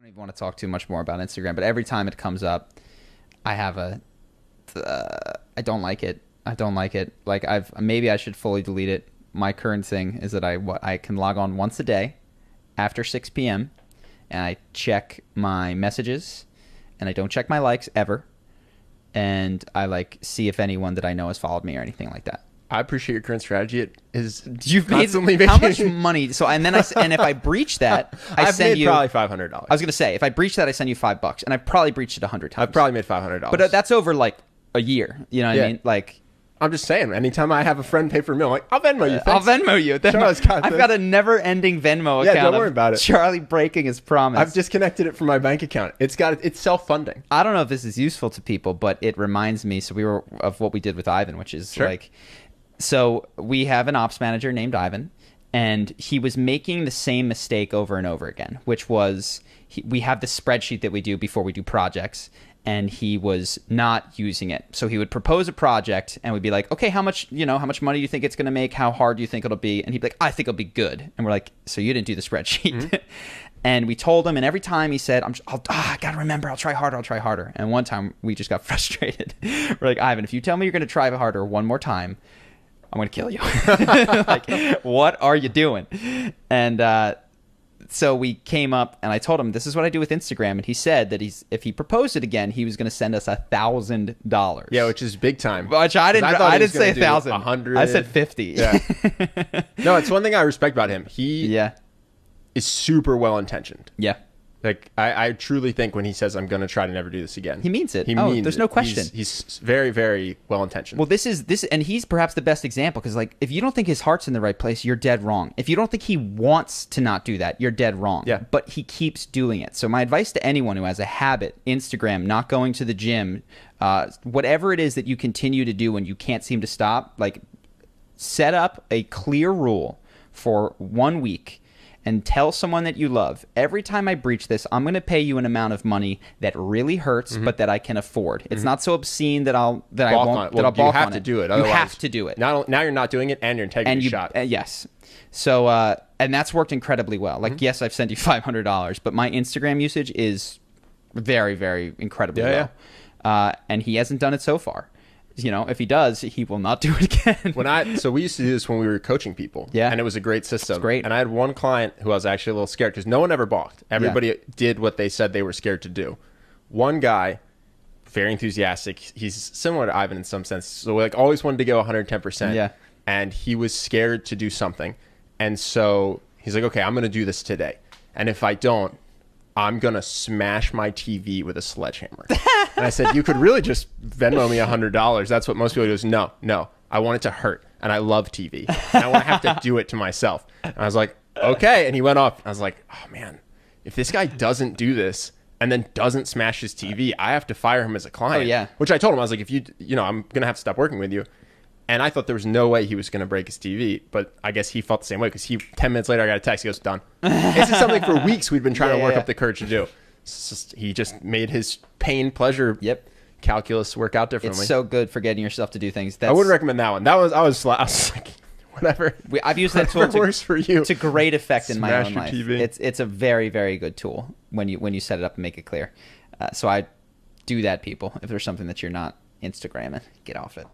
don't even want to talk too much more about Instagram, but every time it comes up, I have I don't like it. I don't like it. Like maybe I should fully delete it. My current thing is that I can log on once a day after 6 p.m. and I check my messages and I don't check my likes ever. And I see if anyone that I know has followed me or anything like that. I appreciate your current strategy. It is You've made how much money? So and if I breach that, I've made probably $500. I was gonna say if I breach that, I send you $5, and I probably breached it 100 times. I've probably made $500. But that's over like a year. You know what I mean? Like, I'm just saying. Anytime I have a friend pay for a meal, I'm like, I'll Venmo you. Thanks. I'll Venmo you. I've got a never-ending Venmo account. Yeah, don't worry about it. Charlie breaking his promise. I've disconnected it from my bank account. It's self-funding. I don't know if this is useful to people, but it reminds me. So of what we did with Ivan, which is so we have an ops manager named Ivan, and he was making the same mistake over and over again, which was we have the spreadsheet that we do before we do projects, and he was not using it. So he would propose a project, and we'd be like, okay, how much money do you think it's going to make? How hard do you think it'll be? And he'd be like, I think it'll be good. And we're like, so you didn't do the spreadsheet. Mm-hmm. And we told him, and every time he said, I got to remember, I'll try harder. And one time we just got frustrated. We're like, Ivan, if you tell me you're going to try harder one more time, I'm going to kill you. Like, what are you doing? And so we came up, and I told him, this is what I do with Instagram. And he said that if he proposed it again, he was going to send us $1,000. Yeah, which is big time. Which I didn't say 1,000. 100. I said 50. Yeah. No, it's one thing I respect about him. He is super well-intentioned. Yeah. Like, I truly think when he says, I'm going to try to never do this again. He means it. There's no question. He's very, very well-intentioned. Well, and he's perhaps the best example, because if you don't think his heart's in the right place, you're dead wrong. If you don't think he wants to not do that, you're dead wrong. Yeah. But he keeps doing it. So my advice to anyone who has a habit, Instagram, not going to the gym, whatever it is that you continue to do and you can't seem to stop, set up a clear rule for 1 week. And tell someone that you love, every time I breach this, I'm going to pay you an amount of money that really hurts, but that I can afford. It's not so obscene that I won't. That I'll balk on it. You have to do it. You have to do it. Now you're not doing it, and your integrity shot. Yes. So and that's worked incredibly well. Yes, I've sent you $500, but my Instagram usage is very, very incredibly low. And he hasn't done it so far. If he does, he will not do it again. So we used to do this when we were coaching people. Yeah. And it was a great system. It's great. And I had one client who I was actually a little scared because no one ever balked. Everybody did what they said they were scared to do. One guy, very enthusiastic. He's similar to Ivan in some sense. So always wanted to go 110%. Yeah. And he was scared to do something. And so he's like, okay, I'm going to do this today. And if I don't, I'm going to smash my TV with a sledgehammer. And I said, you could really just Venmo me $100. That's what most people do. Is no, I want it to hurt. And I love TV. And I want to have to do it to myself. And I was like, okay. And he went off. I was like, oh man, if this guy doesn't do this and then doesn't smash his TV, I have to fire him as a client. Oh, yeah. Which I told him, I was like, if I'm going to have to stop working with you. And I thought there was no way he was going to break his TV, but I guess he felt the same way because 10 minutes later, I got a text. He goes, done. This is something for weeks we'd been trying to work up the courage to do. He just made his pain pleasure calculus work out differently. It's so good for getting yourself to do things. I wouldn't recommend that one. I was like, whatever. I've used that tool works for you. To great effect in my own life. TV. It's a very, very good tool when you set it up and make it clear. So I do that, people. If there's something that you're not Instagramming, get off it.